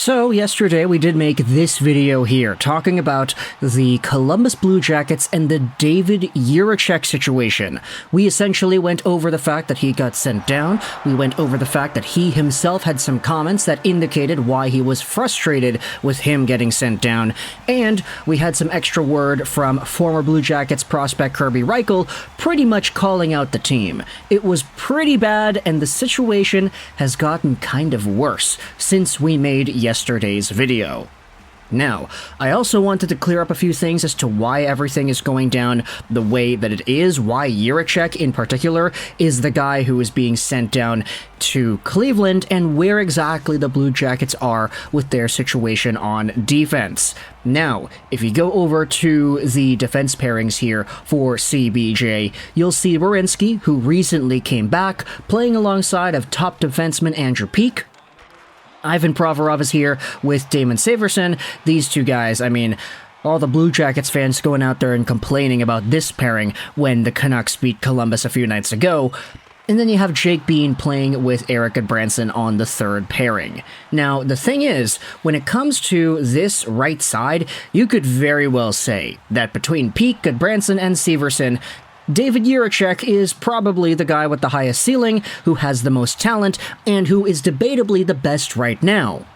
So yesterday we did make this video here talking about the Columbus Blue Jackets and the David Jiricek situation. We essentially went over the fact that he got sent down, we went over the fact that he himself had some comments that indicated why he was frustrated with him getting sent down, and we had some extra word from former Blue Jackets prospect Kirby Reichel pretty much calling out the team. It was pretty bad, and the situation has gotten kind of worse since we made yesterday's video. Now, I also wanted to clear up a few things as to why everything is going down the way that it is, why Jiricek in particular is the guy who is being sent down to Cleveland, and where exactly the Blue Jackets are with their situation on defense. Now, if you go over to the defense pairings here for CBJ, you'll see Werenski, who recently came back, playing alongside of top defenseman Andrew Peeke. Ivan Provorov is here with Damon Severson. These two guys, I mean, all the Blue Jackets fans going out there and complaining about this pairing when the Canucks beat Columbus a few nights ago. And then you have Jake Bean playing with Eric Branson on the third pairing. Now, the thing is, when it comes to this right side, you could very well say that between Peeke, Branson, and Severson, David Jiricek is probably the guy with the highest ceiling, who has the most talent, and who is debatably the best right now.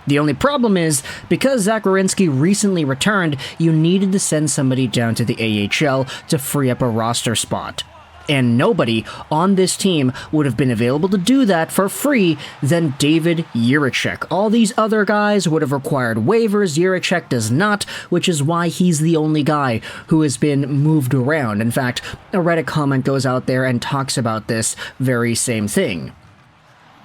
The only problem is, because Zach Werenski recently returned, you needed to send somebody down to the AHL to free up a roster spot. And nobody on this team would have been available to do that for free than David Jiricek. All these other guys would have required waivers. Jiricek does not, which is why he's the only guy who has been moved around. In fact, a Reic Comment goes out there and talks about this very same thing.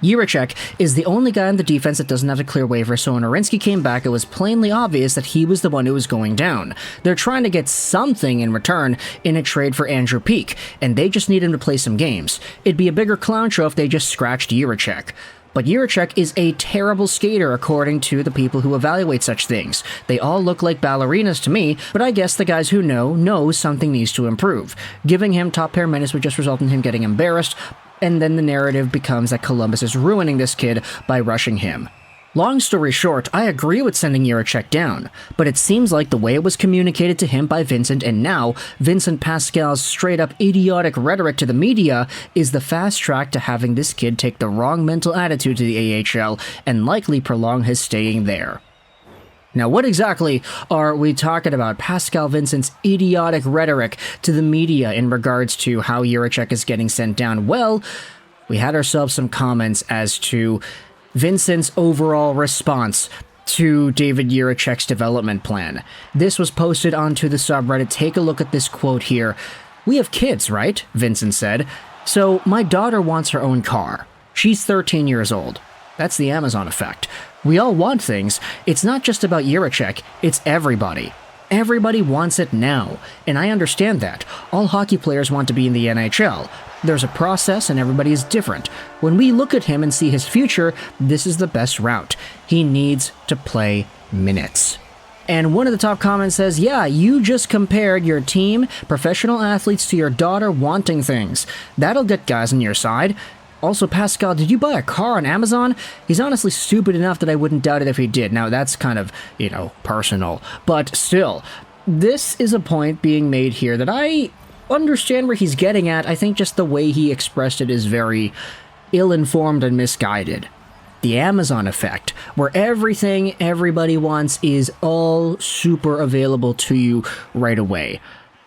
Jiricek is the only guy on the defense that doesn't have a clear waiver, so when Werenski came back, it was plainly obvious that he was the one who was going down. They're trying to get something in return in a trade for Andrew Peeke, and they just need him to play some games. It'd be a bigger clown show if they just scratched Jiricek. But Jiricek is a terrible skater according to the people who evaluate such things. They all look like ballerinas to me, but I guess the guys who know something needs to improve. Giving him top pair minutes would just result in him getting embarrassed, and then the narrative becomes that Columbus is ruining this kid by rushing him. Long story short, I agree with sending Jiricek down, but it seems like the way it was communicated to him by Vincent, and now Vincent Pascal's straight-up idiotic rhetoric to the media, is the fast track to having this kid take the wrong mental attitude to the AHL and likely prolong his staying there. Now, what exactly are we talking about? Pascal Vincent's idiotic rhetoric to the media in regards to how Jiricek is getting sent down? Well, we had ourselves some comments as to Vincent's overall response to David Jiricek's development plan. This was posted onto the subreddit. Take a look at this quote here. "We have kids, right?" Vincent said. "So my daughter wants her own car. She's 13 years old. That's the Amazon effect. We all want things. It's not just about Jiricek, it's everybody. Everybody wants it now, and I understand that. All hockey players want to be in the NHL. There's a process and everybody is different. When we look at him and see his future, this is the best route. He needs to play minutes." And one of the top comments says, "Yeah, you just compared your team, professional athletes, to your daughter wanting things. That'll get guys on your side. Also, Pascal, did you buy a car on Amazon? He's honestly stupid enough that I wouldn't doubt it if he did." Now, that's kind of, personal. But still, this is a point being made here that I understand where he's getting at. I think just the way he expressed it is very ill-informed and misguided. The Amazon effect, where everything everybody wants is all super available to you right away.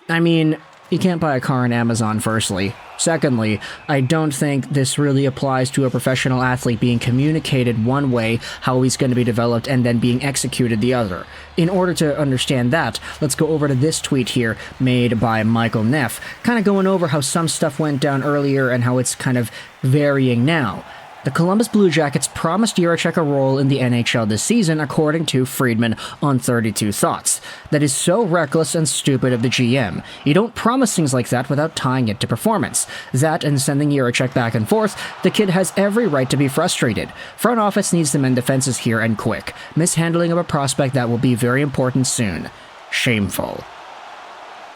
I mean, you can't buy a car on Amazon, firstly. Secondly, I don't think this really applies to a professional athlete being communicated one way, how he's going to be developed, and then being executed the other. In order to understand that, let's go over to this tweet here made by Michael Neff, kind of going over how some stuff went down earlier and how it's kind of varying now. The Columbus Blue Jackets promised Jiricek a role in the NHL this season, according to Friedman on 32 Thoughts. That is so reckless and stupid of the GM. You don't promise things like that without tying it to performance. That and sending Jiricek back and forth, the kid has every right to be frustrated. Front office needs to mend defenses here and quick. Mishandling of a prospect that will be very important soon. Shameful.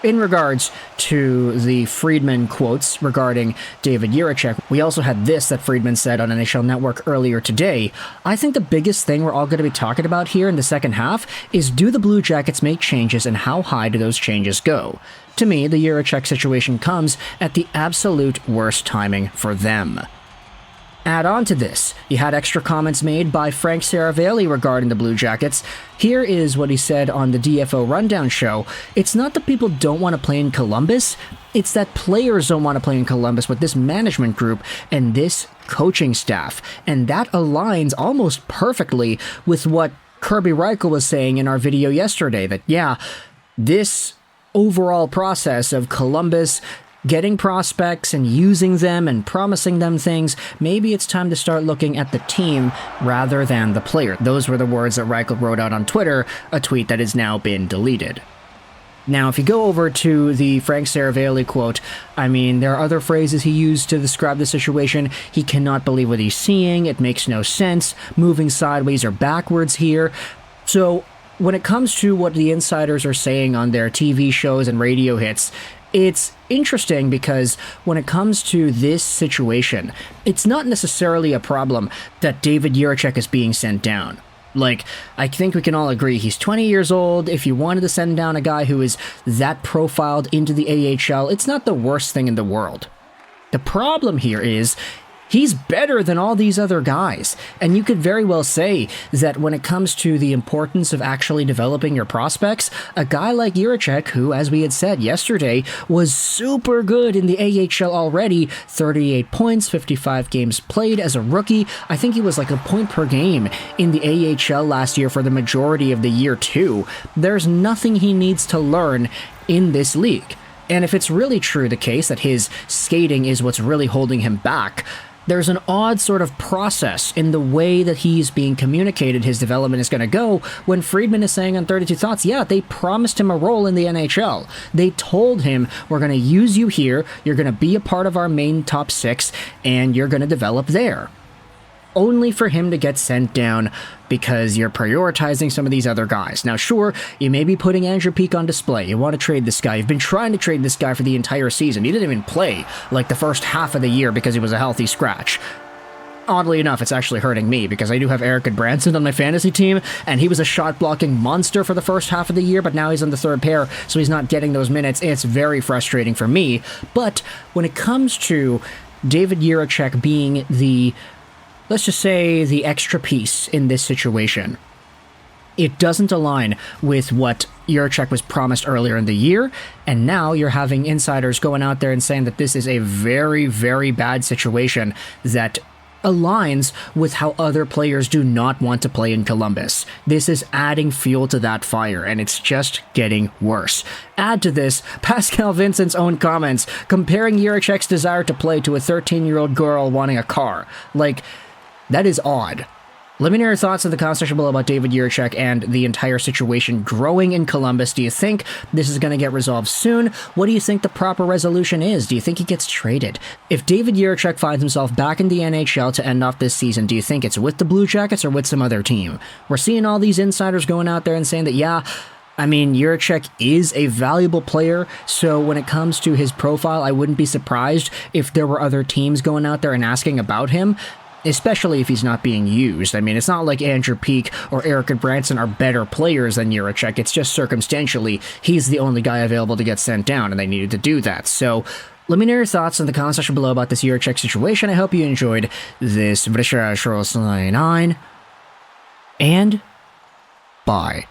In regards to the Friedman quotes regarding David Jiricek, we also had this that Friedman said on NHL Network earlier today. I think the biggest thing we're all going to be talking about here in the second half is, do the Blue Jackets make changes and how high do those changes go? To me, the Jiricek situation comes at the absolute worst timing for them. Add on to this, you had extra comments made by Frank Saravalli regarding the Blue Jackets. Here is what he said on the DFO Rundown show. It's not that people don't want to play in Columbus, it's that players don't want to play in Columbus with this management group and this coaching staff. And that aligns almost perfectly with what Kirby Reichel was saying in our video yesterday, that yeah, this overall process of Columbus getting prospects and using them and promising them things, maybe it's time to start looking at the team rather than the player. Those were the words that Reichel wrote out on Twitter, a tweet that has now been deleted. Now, if you go over to the Frank Saravalli quote, I mean, there are other phrases he used to describe the situation. He cannot believe what he's seeing. It makes no sense. Moving sideways or backwards here. So when it comes to what the insiders are saying on their TV shows and radio hits, it's interesting because when it comes to this situation, it's not necessarily a problem that David Jiricek is being sent down. Like, I think we can all agree he's 20 years old. If you wanted to send down a guy who is that profiled into the AHL, it's not the worst thing in the world. The problem here is he's better than all these other guys, and you could very well say that when it comes to the importance of actually developing your prospects, a guy like Jiricek, who, as we had said yesterday, was super good in the AHL already, 38 points, 55 games played as a rookie. I think he was like a point per game in the AHL last year for the majority of the year too. There's nothing he needs to learn in this league. And if it's really true the case that his skating is what's really holding him back, there's an odd sort of process in the way that he's being communicated his development is going to go when Friedman is saying on 32 Thoughts, yeah, they promised him a role in the NHL. They told him, we're going to use you here, you're going to be a part of our main top six, and you're going to develop there. Only for him to get sent down because you're prioritizing some of these other guys. Now, sure, you may be putting Andrew Peeke on display. You want to trade this guy. You've been trying to trade this guy for the entire season. He didn't even play like the first half of the year because he was a healthy scratch. Oddly enough, it's actually hurting me because I do have Eric Branson on my fantasy team, and he was a shot-blocking monster for the first half of the year, but now he's on the third pair, so he's not getting those minutes. It's very frustrating for me. But when it comes to David Jiricek being the, let's just say, the extra piece in this situation, it doesn't align with what Jiricek was promised earlier in the year, and now you're having insiders going out there and saying that this is a very, very bad situation that aligns with how other players do not want to play in Columbus. This is adding fuel to that fire, and it's just getting worse. Add to this Pascal Vincent's own comments comparing Jiricek's desire to play to a 13-year-old girl wanting a car. Like, that is odd. Let me know your thoughts in the comment section below about David Jiricek and the entire situation growing in Columbus. Do you think this is going to get resolved soon? What do you think the proper resolution is? Do you think he gets traded? If David Jiricek finds himself back in the NHL to end off this season, do you think it's with the Blue Jackets or with some other team? We're seeing all these insiders going out there and saying that, yeah, I mean, Jiricek is a valuable player, so when it comes to his profile, I wouldn't be surprised if there were other teams going out there and asking about him, especially if he's not being used. I mean, it's not like Andrew Peeke or Eric Branson are better players than Jiricek. It's just circumstantially, he's the only guy available to get sent down, and they needed to do that. So let me know your thoughts in the comment section below about this Jiricek situation. I hope you enjoyed this video, and bye.